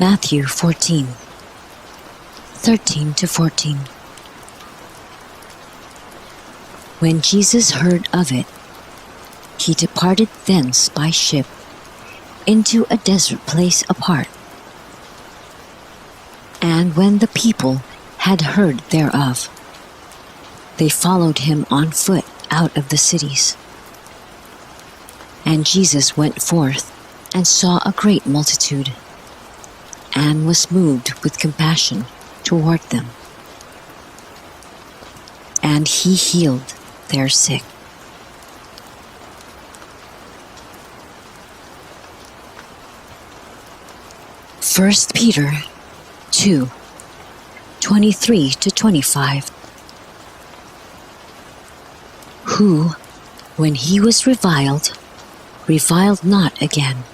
Matthew 14:13-14. When Jesus heard of it, he departed thence by ship into a desert place apart. And when the people had heard thereof, they followed him on foot out of the cities. And Jesus went forth and saw a great multitude, and was moved with compassion toward them. And he healed their sick. First Peter 2:23-25. Who, when he was reviled not again,